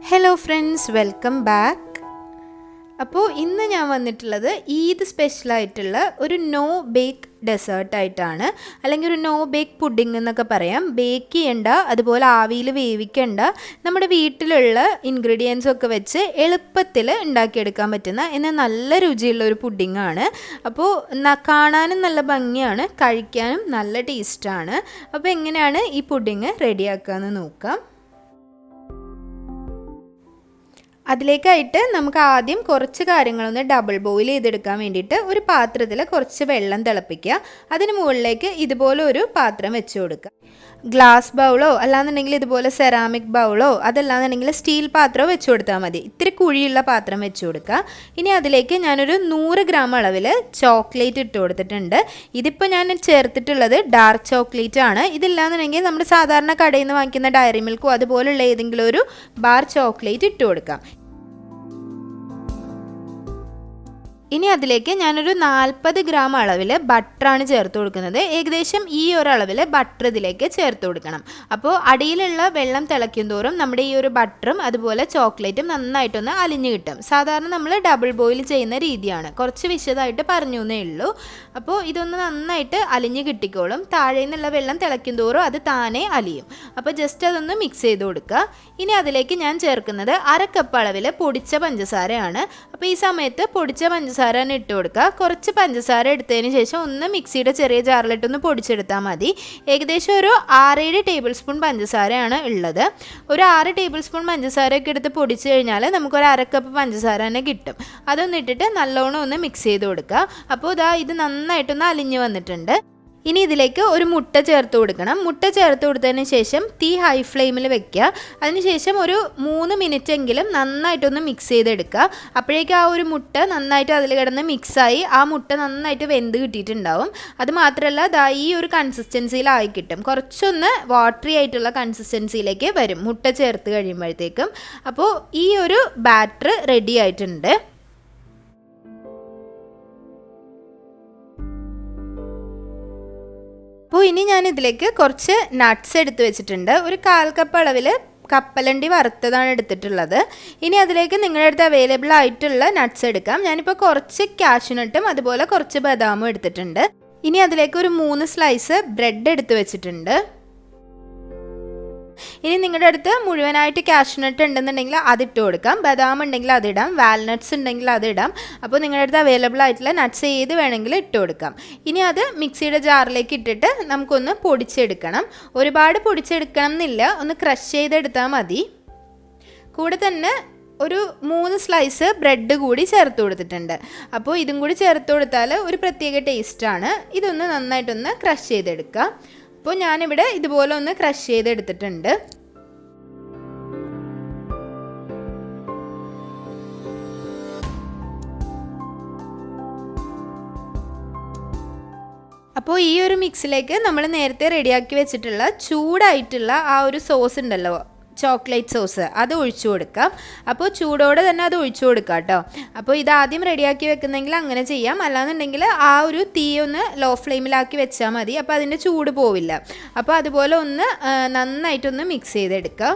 Hello friends, welcome back. അപ്പോൾ ഇന്ന് ഞാൻ വന്നിട്ടുള്ളത് ഈദ് സ്പെഷ്യലായിട്ടുള്ള ഒരു നോ ബേക്ക് ഡെസേർട്ടായിട്ടാണ്, അല്ലെങ്കിൽ ഒരു നോ ബേക്ക് പുഡിംഗ് എന്നൊക്കെ പറയാം. ബേക്ക് ചെയ്യണ്ട, അതുപോലെ ആവിയിൽ വേവിക്കണ്ട, നമ്മുടെ വീട്ടിലുള്ള ഇൻഗ്രീഡിയൻസ് ഒക്കെ വെച്ച് എളുപ്പത്തിൽ ഉണ്ടാക്കിയെടുക്കാൻ പറ്റുന്ന എന്നാൽ നല്ല രുചിയുള്ള ഒരു പുഡിങ്ങാണ്. അപ്പോൾ കാണാനും നല്ല ഭംഗിയാണ്, കഴിക്കാനും നല്ല ടേസ്റ്റാണ്. അപ്പോൾ എങ്ങനെയാണ് ഈ പുഡിങ് റെഡിയാക്കാമെന്ന് നോക്കാം. അതിലേക്കായിട്ട് നമുക്ക് ആദ്യം കുറച്ച് കാര്യങ്ങളൊന്ന് ഡബിൾ ബോയിൽ ചെയ്തെടുക്കാൻ വേണ്ടിയിട്ട് ഒരു പാത്രത്തിൽ കുറച്ച് വെള്ളം തിളപ്പിക്കുക. അതിന് മുകളിലേക്ക് ഇതുപോലെ ഒരു പാത്രം വെച്ച് കൊടുക്കുക. ഗ്ലാസ് ബൗളോ അല്ലാന്നുണ്ടെങ്കിൽ ഇതുപോലെ സെറാമിക് ബൗളോ അതല്ലാന്നുണ്ടെങ്കിൽ സ്റ്റീൽ പാത്രമോ വെച്ച് കൊടുത്താൽ മതി. ഇത്തിരി കുഴിയുള്ള പാത്രം വെച്ച് കൊടുക്കുക. ഇനി അതിലേക്ക് ഞാനൊരു 100 ഗ്രാം അളവിൽ ചോക്ലേറ്റ് ഇട്ട് കൊടുത്തിട്ടുണ്ട്. ഇതിപ്പോൾ ഞാൻ ചേർത്തിട്ടുള്ളത് ഡാർക്ക് ചോക്ലേറ്റ് ആണ്. ഇതില്ലാന്നുണ്ടെങ്കിൽ നമ്മൾ സാധാരണ കടയിൽ നിന്ന് വാങ്ങിക്കുന്ന ഡയറി മിൽക്കോ അതുപോലുള്ള ഏതെങ്കിലും ഒരു ബാർ ചോക്ലേറ്റ് ഇട്ട് കൊടുക്കാം. ഇനി അതിലേക്ക് ഞാനൊരു 40 ഗ്രാം അളവിൽ ബട്ടറാണ് ചേർത്ത് കൊടുക്കുന്നത്. ഏകദേശം ഈ ഒരു അളവിൽ ബട്ടർ ഇതിലേക്ക് ചേർത്ത് കൊടുക്കണം. അപ്പോൾ അടിയിലുള്ള വെള്ളം തിളയ്ക്കും തോറും നമ്മുടെ ഈ ഒരു ബട്ടറും അതുപോലെ ചോക്ലേറ്റും നന്നായിട്ടൊന്ന് അലിഞ്ഞ് കിട്ടും. സാധാരണ നമ്മൾ ഡബിൾ ബോയിൽ ചെയ്യുന്ന രീതിയാണ്, കുറച്ച് വിശദമായിട്ട് പറഞ്ഞു എന്നേ ഉള്ളൂ. അപ്പോൾ ഇതൊന്ന് നന്നായിട്ട് അലിഞ്ഞ് കിട്ടിക്കോളും. താഴെ നിന്നുള്ള വെള്ളം തിളയ്ക്കും തോറും അത് താനെ അലിയും. അപ്പോൾ ജസ്റ്റ് അതൊന്ന് മിക്സ് ചെയ്ത് കൊടുക്കുക. ഇനി അതിലേക്ക് ഞാൻ ചേർക്കുന്നത് 1/2 കപ്പ് അളവിൽ പൊടിച്ച പഞ്ചസാരയാണ്. അപ്പോൾ ഈ സമയത്ത് പൊടിച്ച പഞ്ചസാര ഇട്ട് കൊടുക്കുക. കുറച്ച് പഞ്ചസാര എടുത്തതിന് ശേഷം ഒന്ന് മിക്സിയുടെ ചെറിയ ജാറിലിട്ടൊന്ന് പൊടിച്ചെടുത്താൽ മതി. ഏകദേശം ഒരു 6-7 ടേബിൾ സ്പൂൺ പഞ്ചസാരയാണ് ഉള്ളത്. ഒരു 6 ടേബിൾ സ്പൂൺ പഞ്ചസാരയൊക്കെ എടുത്ത് പൊടിച്ച് കഴിഞ്ഞാൽ നമുക്കൊരു 1/2 കപ്പ് പഞ്ചസാര തന്നെ കിട്ടും. അതൊന്ന് ഇട്ടിട്ട് നല്ലോണം ഒന്ന് മിക്സ് ചെയ്ത് കൊടുക്കുക. അപ്പോൾ ഇത് നന്നായിട്ടൊന്ന് അലിഞ്ഞ് വന്നിട്ടുണ്ട്. ഇനി ഇതിലേക്ക് ഒരു മുട്ട ചേർത്ത് കൊടുക്കണം. മുട്ട ചേർത്ത് കൊടുത്തതിന് ശേഷം തീ ഹൈ ഫ്ലെയിമിൽ വെക്കുക. അതിനുശേഷം ഒരു 3 മിനിറ്റ് എങ്കിലും നന്നായിട്ടൊന്ന് മിക്സ് ചെയ്തെടുക്കുക. അപ്പോഴേക്കും ആ ഒരു മുട്ട നന്നായിട്ട് അതിൽ കിടന്ന് മിക്സായി ആ മുട്ട നന്നായിട്ട് വെന്ത് കിട്ടിയിട്ടുണ്ടാവും. അത് മാത്രമല്ല ഈ ഒരു കൺസിസ്റ്റൻസിയിലായി കിട്ടും. കുറച്ചൊന്ന് വാട്ടറി ആയിട്ടുള്ള കൺസിസ്റ്റൻസിയിലേക്ക് വരും മുട്ട ചേർത്ത് കഴിയുമ്പോഴത്തേക്കും. അപ്പോൾ ഈ ഒരു ബാറ്റർ റെഡി ആയിട്ടുണ്ട്. അപ്പോൾ ഇനി ഞാൻ ഇതിലേക്ക് കുറച്ച് നട്ട്സ് എടുത്ത് വെച്ചിട്ടുണ്ട്. ഒരു 1/4 കപ്പ് അളവിൽ കപ്പലണ്ടി വറുത്തതാണ് എടുത്തിട്ടുള്ളത്. ഇനി അതിലേക്ക് നിങ്ങളുടെ അടുത്ത് അവൈലബിൾ ആയിട്ടുള്ള നട്ട്സ് എടുക്കാം. ഞാനിപ്പോൾ കുറച്ച് കാഷ്യൂനട്ടും അതുപോലെ കുറച്ച് ബദാമും എടുത്തിട്ടുണ്ട്. ഇനി അതിലേക്ക് ഒരു 3 സ്ലൈസ് ബ്രെഡ് എടുത്ത് വെച്ചിട്ടുണ്ട്. ഇനി നിങ്ങളുടെ അടുത്ത് മുഴുവനായിട്ട് കാഷ്യൂനട്ട് ഉണ്ടെന്നുണ്ടെങ്കിൽ അതിട്ട് കൊടുക്കാം. ബദാം ഉണ്ടെങ്കിൽ അതിടാം, വാൽനട്ട്സ് ഉണ്ടെങ്കിൽ അതിടാം. അപ്പോൾ നിങ്ങളുടെ അടുത്ത് അവൈലബിൾ ആയിട്ടുള്ള നട്ട്സ് ഏത് വേണമെങ്കിലും ഇട്ട് കൊടുക്കാം. ഇനി അത് മിക്സിയുടെ ജാറിലേക്ക് ഇട്ടിട്ട് നമുക്കൊന്ന് പൊടിച്ചെടുക്കണം. ഒരുപാട് പൊടിച്ചെടുക്കണം എന്നില്ല, ഒന്ന് ക്രഷ് ചെയ്തെടുത്താൽ മതി. കൂടെ തന്നെ ഒരു 3 സ്ലൈസ് ബ്രെഡ് കൂടി ചേർത്ത് കൊടുത്തിട്ടുണ്ട്. അപ്പോൾ ഇതും കൂടി ചേർത്ത് കൊടുത്താൽ ഒരു പ്രത്യേക ടേസ്റ്റാണ്. ഇതൊന്ന് നന്നായിട്ടൊന്ന് ക്രഷ് ചെയ്തെടുക്കുക. അപ്പോൾ ഞാനിവിടെ ഇതുപോലെ ഒന്ന് ക്രഷ് ചെയ്തെടുത്തിട്ടുണ്ട്. അപ്പോൾ ഈ ഒരു മിക്സിലേക്ക് നമ്മൾ നേരത്തെ റെഡിയാക്കി വെച്ചിട്ടുള്ള ചൂടായിട്ടുള്ള ആ ഒരു സോസ് ഉണ്ടല്ലോ, ചോക്ലേറ്റ് സോസ്, അത് ഒഴിച്ചു കൊടുക്കാം. അപ്പോൾ ചൂടോടെ തന്നെ അത് ഒഴിച്ചു കൊടുക്കാം കേട്ടോ. അപ്പോൾ ഇതാദ്യം റെഡിയാക്കി വെക്കുന്നെങ്കിൽ അങ്ങനെ ചെയ്യാം. അല്ലാന്നുണ്ടെങ്കിൽ ആ ഒരു തീ ഒന്ന് ലോ ഫ്ലെയിമിലാക്കി വെച്ചാൽ മതി. അപ്പോൾ അതിൻ്റെ ചൂട് പോവില്ല. അപ്പോൾ അതുപോലെ ഒന്ന് നന്നായിട്ടൊന്ന് മിക്സ് ചെയ്തെടുക്കാം.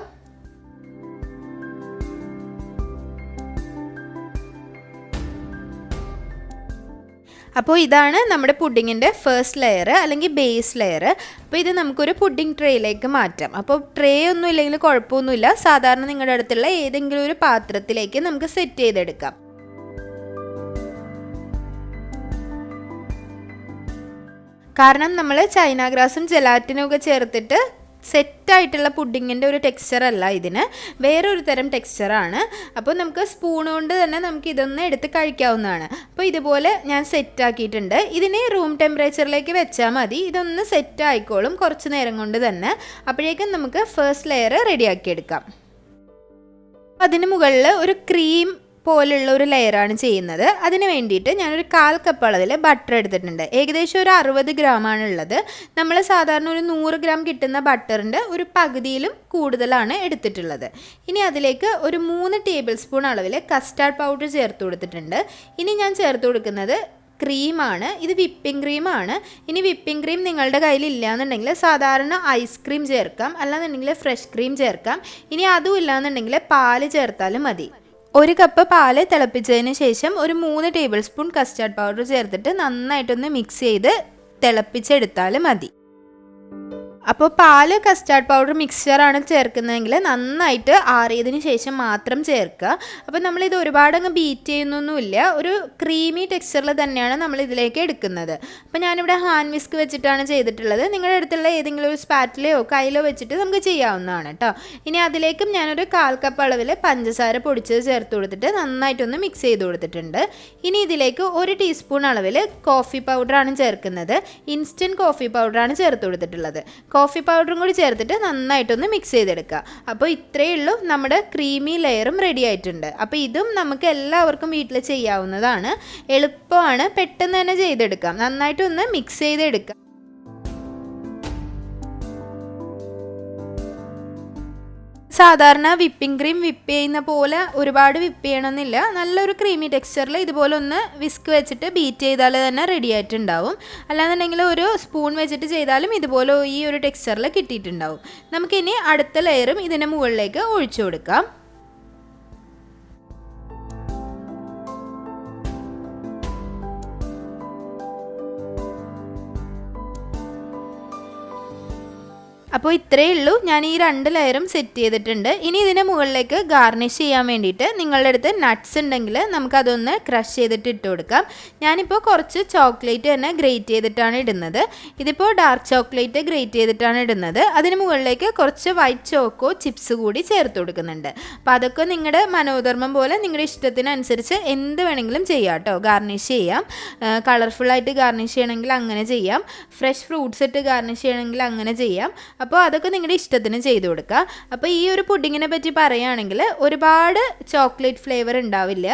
അപ്പോൾ ഇതാണ് നമ്മുടെ പുഡിങ്ങിൻ്റെ ഫസ്റ്റ് ലെയർ അല്ലെങ്കിൽ ബേസ് ലെയർ. അപ്പോൾ ഇത് നമുക്കൊരു പുഡിംഗ് ട്രേയിലേക്ക് മാറ്റാം. അപ്പോൾ ട്രേ ഒന്നും ഇല്ലെങ്കിൽ കുഴപ്പമൊന്നുമില്ല. സാധാരണ നിങ്ങളുടെ അടുത്തുള്ള ഏതെങ്കിലും ഒരു പാത്രത്തിലേക്ക് നമുക്ക് സെറ്റ് ചെയ്തെടുക്കാം. കാരണം നമ്മൾ ചൈന ഗ്രാസും ജെലാറ്റിനും ഒക്കെ ചേർത്തിട്ട് സെറ്റായിട്ടുള്ള പുഡിങ്ങിൻ്റെ ഒരു ടെക്സ്ചർ അല്ല ഇതിന്, വേറൊരു തരം ടെക്സ്ചറാണ്. അപ്പോൾ നമുക്ക് സ്പൂൺ കൊണ്ട് തന്നെ നമുക്ക് ഇതൊന്ന് എടുത്ത് കഴിക്കാവുന്നതാണ്. അപ്പോൾ ഇതുപോലെ ഞാൻ സെറ്റാക്കിയിട്ടുണ്ട്. ഇതിനെ റൂം ടെമ്പറേച്ചറിലേക്ക് വെച്ചാൽ മതി. ഇതൊന്ന് സെറ്റ് ആയിക്കോളും കുറച്ച് നേരം കൊണ്ട് തന്നെ. അപ്പോഴേക്കും നമുക്ക് ഫസ്റ്റ് ലെയർ റെഡിയാക്കിയെടുക്കാം. അതിന് മുകളിൽ ഒരു ക്രീം പോലുള്ള ഒരു ലെയറാണ് ചെയ്യുന്നത്. അതിന് വേണ്ടിയിട്ട് ഞാനൊരു 1/4 കപ്പ് അളവിൽ ബട്ടർ എടുത്തിട്ടുണ്ട്. ഏകദേശം ഒരു 60 ഗ്രാമാണ് ഉള്ളത്. നമ്മൾ സാധാരണ ഒരു 100 ഗ്രാം കിട്ടുന്ന ബട്ടറിൻ്റെ ഒരു പകുതിയിലും കൂടുതലാണ് എടുത്തിട്ടുള്ളത്. ഇനി അതിലേക്ക് ഒരു 3 ടേബിൾ സ്പൂൺ അളവിൽ കസ്റ്റാർഡ് പൗഡർ ചേർത്ത് കൊടുത്തിട്ടുണ്ട്. ഇനി ഞാൻ ചേർത്ത് കൊടുക്കുന്നത് ക്രീമാണ്. ഇത് വിപ്പിംഗ് ക്രീമാണ്. ഇനി വിപ്പിംഗ് ക്രീം നിങ്ങളുടെ കയ്യിൽ ഇല്ലയെന്നുണ്ടെങ്കിൽ സാധാരണ ഐസ്ക്രീം ചേർക്കാം, അല്ലാന്നുണ്ടെങ്കിൽ ഫ്രഷ് ക്രീം ചേർക്കാം. ഇനി അതും ഇല്ലയെന്നുണ്ടെങ്കിൽ പാല് ചേർത്താലും മതി. 1 കപ്പ് പാല് തിളപ്പിച്ചതിന് ശേഷം ഒരു 3 ടേബിൾ സ്പൂൺ കസ്റ്റാർഡ് പൗഡർ ചേർത്തിട്ട് നന്നായിട്ടൊന്ന് മിക്സ് ചെയ്ത് തിളപ്പിച്ചെടുത്താൽ മതി. അപ്പോൾ പാല് കസ്റ്റാർഡ് പൗഡർ മിക്സ്ചറാണ് ചേർക്കുന്നതെങ്കിൽ നന്നായിട്ട് ആറിയതിന് ശേഷം മാത്രം ചേർക്കുക. അപ്പോൾ നമ്മളിത് ഒരുപാടങ്ങ് ബീറ്റ് ചെയ്യുന്നൊന്നുമില്ല, ഒരു ക്രീമി ടെക്സ്ചറിൽ തന്നെയാണ് നമ്മൾ ഇതിലേക്ക് എടുക്കുന്നത്. അപ്പോൾ ഞാനിവിടെ ഹാൻഡ് വിസ്ക് വെച്ചിട്ടാണ് ചെയ്തിട്ടുള്ളത്. നിങ്ങളുടെ അടുത്തുള്ള ഏതെങ്കിലും ഒരു സ്പാറ്റിലയോ കയ്യിലോ വെച്ചിട്ട് നമുക്ക് ചെയ്യാവുന്നതാണ് കേട്ടോ. ഇനി അതിലേക്കും ഞാനൊരു 1/4 കപ്പ് അളവിൽ പഞ്ചസാര പൊടിച്ചത് ചേർത്ത് കൊടുത്തിട്ട് നന്നായിട്ടൊന്ന് മിക്സ് ചെയ്ത് കൊടുത്തിട്ടുണ്ട്. ഇനി ഇതിലേക്ക് 1 ടീസ്പൂൺ അളവിൽ കോഫി പൗഡറാണ് ചേർക്കുന്നത്. ഇൻസ്റ്റൻറ്റ് കോഫി പൗഡറാണ് ചേർത്ത് കൊടുത്തിട്ടുള്ളത്. കോഫി പൗഡറും കൂടി ചേർത്തിട്ട് നന്നായിട്ടൊന്ന് മിക്സ് ചെയ്തെടുക്കുക. അപ്പോൾ ഇത്രയേ ഉള്ളൂ, നമ്മുടെ ക്രീമി ലെയറും റെഡി ആയിട്ടുണ്ട്. അപ്പോൾ ഇതും നമുക്ക് എല്ലാവർക്കും വീട്ടിൽ ചെയ്യാവുന്നതാണ്, എളുപ്പമാണ്, പെട്ടെന്ന് തന്നെ ചെയ്തെടുക്കാം. നന്നായിട്ടൊന്ന് മിക്സ് ചെയ്തെടുക്കുക. സാധാരണ വിപ്പിംഗ് ക്രീം വിപ്പ് ചെയ്യുന്ന പോലെ ഒരുപാട് വിപ്പ് ചെയ്യണമെന്നില്ല. നല്ലൊരു ക്രീമി ടെക്സ്ചറിൽ ഇതുപോലെ ഒന്ന് വിസ്ക് വെച്ചിട്ട് ബീറ്റ് ചെയ്താൽ തന്നെ റെഡി ആയിട്ടുണ്ടാവും. അല്ലാന്നുണ്ടെങ്കിൽ ഒരു സ്പൂൺ വെച്ചിട്ട് ചെയ്താലും ഇതുപോലെ ഈ ഒരു ടെക്സ്ചറിൽ കിട്ടിയിട്ടുണ്ടാവും. നമുക്കിനി അടുത്ത ലെയറും ഇതിന് മുകളിലേക്ക് ഒഴിച്ചു കൊടുക്കാം. അപ്പോൾ ഇത്രയേ ഉള്ളൂ, ഞാൻ ഈ 2 ലെയറും സെറ്റ് ചെയ്തിട്ടുണ്ട്. ഇനി ഇതിന് മുകളിലേക്ക് ഗാർണിഷ് ചെയ്യാൻ വേണ്ടിയിട്ട് നിങ്ങളുടെ അടുത്ത് നട്ട്സ് ഉണ്ടെങ്കിൽ നമുക്കതൊന്ന് ക്രഷ് ചെയ്തിട്ട് ഇട്ട് കൊടുക്കാം. ഞാനിപ്പോൾ കുറച്ച് ചോക്ലേറ്റ് തന്നെ ഗ്രേറ്റ് ചെയ്തിട്ടാണ് ഇടുന്നത്. ഇതിപ്പോൾ ഡാർക്ക് ചോക്ലേറ്റ് ഗ്രേറ്റ് ചെയ്തിട്ടാണ് ഇടുന്നത്. അതിന് മുകളിലേക്ക് കുറച്ച് വൈറ്റ് ചോക്കോ ചിപ്സ് കൂടി ചേർത്ത് കൊടുക്കുന്നുണ്ട്. അപ്പോൾ അതൊക്കെ നിങ്ങളുടെ മനോധർമ്മം പോലെ നിങ്ങളുടെ ഇഷ്ടത്തിനനുസരിച്ച് എന്ത് വേണമെങ്കിലും ചെയ്യാം കേട്ടോ. ഗാർണിഷ് ചെയ്യാം, കളർഫുള്ളായിട്ട് ഗാർണിഷ് ചെയ്യണമെങ്കിൽ അങ്ങനെ ചെയ്യാം, ഫ്രഷ് ഫ്രൂട്ട്സ് ഇട്ട് ഗാർണിഷ് ചെയ്യണമെങ്കിൽ അങ്ങനെ ചെയ്യാം. അപ്പോൾ അതൊക്കെ നിങ്ങളുടെ ഇഷ്ടത്തിന് ചെയ്ത് കൊടുക്കുക. അപ്പോൾ ഈ ഒരു പുഡിങ്ങിനെ പറ്റി പറയുകയാണെങ്കിൽ ഒരുപാട് ചോക്ലേറ്റ് ഫ്ലേവർ ഉണ്ടാവില്ല,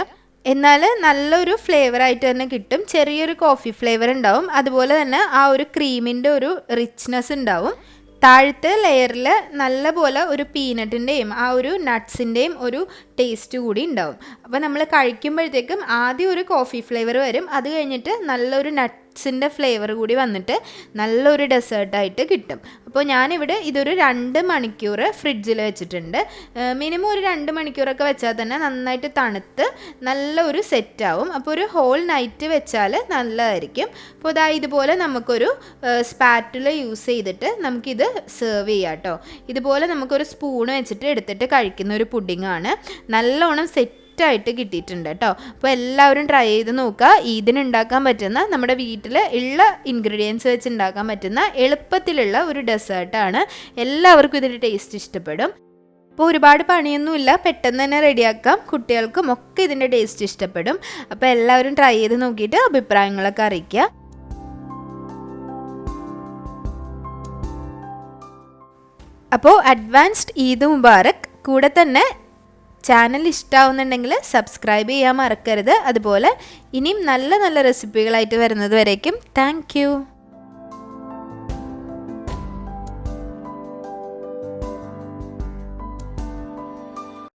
എന്നാൽ നല്ലൊരു ഫ്ലേവറായിട്ട് തന്നെ കിട്ടും. ചെറിയൊരു കോഫി ഫ്ലേവർ ഉണ്ടാവും, അതുപോലെ തന്നെ ആ ഒരു ക്രീമിൻ്റെ ഒരു റിച്ച്നെസ് ഉണ്ടാവും. താഴത്തെ ലെയറിൽ നല്ലപോലെ ഒരു പീനട്ടിൻ്റെയും ആ ഒരു നട്ട്സിൻ്റെയും ഒരു ടേസ്റ്റ് കൂടി ഉണ്ടാവും. അപ്പോൾ നമ്മൾ കഴിക്കുമ്പോഴത്തേക്കും ആദ്യം ഒരു കോഫി ഫ്ലേവർ വരും, അത് കഴിഞ്ഞിട്ട് നല്ലൊരു നട്ട്സിൻ്റെ ഫ്ലേവർ കൂടി വന്നിട്ട് നല്ലൊരു ഡെസേർട്ടായിട്ട് കിട്ടും. അപ്പോൾ ഞാനിവിടെ ഇതൊരു 2 മണിക്കൂർ ഫ്രിഡ്ജിൽ വെച്ചിട്ടുണ്ട്. മിനിമം ഒരു 2 മണിക്കൂറൊക്കെ വെച്ചാൽ തന്നെ നന്നായിട്ട് തണുത്ത് നല്ലൊരു സെറ്റാവും. അപ്പോൾ ഒരു ഹോൾ നൈറ്റ് വെച്ചാൽ നല്ലതായിരിക്കും. അപ്പോൾ ഇതുപോലെ നമുക്കൊരു സ്പാറ്റുല യൂസ് ചെയ്തിട്ട് നമുക്കിത് സെർവ് ചെയ്യാം കേട്ടോ. ഇതുപോലെ നമുക്കൊരു സ്പൂൺ വെച്ചിട്ട് എടുത്തിട്ട് കഴിക്കുന്ന ഒരു പുഡിങ്ങാണ്. നല്ലോണം സെറ്റായിട്ട് കിട്ടിയിട്ടുണ്ട് കേട്ടോ. അപ്പോൾ എല്ലാവരും ട്രൈ ചെയ്ത് നോക്കുക. ഇതിനുണ്ടാക്കാൻ പറ്റുന്ന, നമ്മുടെ വീട്ടിൽ ഉള്ള ഇൻഗ്രീഡിയൻസ് വെച്ച് ഉണ്ടാക്കാൻ പറ്റുന്ന എളുപ്പത്തിലുള്ള ഒരു ഡെസേർട്ടാണ്. എല്ലാവർക്കും ഇതിൻ്റെ ടേസ്റ്റ് ഇഷ്ടപ്പെടും. അപ്പോൾ ഒരുപാട് പണിയൊന്നുമില്ല, പെട്ടെന്ന് തന്നെ റെഡിയാക്കാം. കുട്ടികൾക്കും ഒക്കെ ഇതിൻ്റെ ടേസ്റ്റ് ഇഷ്ടപ്പെടും. അപ്പോൾ എല്ലാവരും ട്രൈ ചെയ്ത് നോക്കിയിട്ട് അഭിപ്രായങ്ങളൊക്കെ അറിയിക്കുക. അപ്പോൾ അഡ്വാൻസ്ഡ് ഈദ് മുബാറക്. കൂടെ തന്നെ ചാനൽ ഇഷ്ടമാവുന്നുണ്ടെങ്കിൽ സബ്സ്ക്രൈബ് ചെയ്യാൻ മറക്കരുത്. അതുപോലെ ഇനിയും നല്ല നല്ല റെസിപ്പികളായിട്ട് വരുന്നത് വരേക്കും താങ്ക് യു.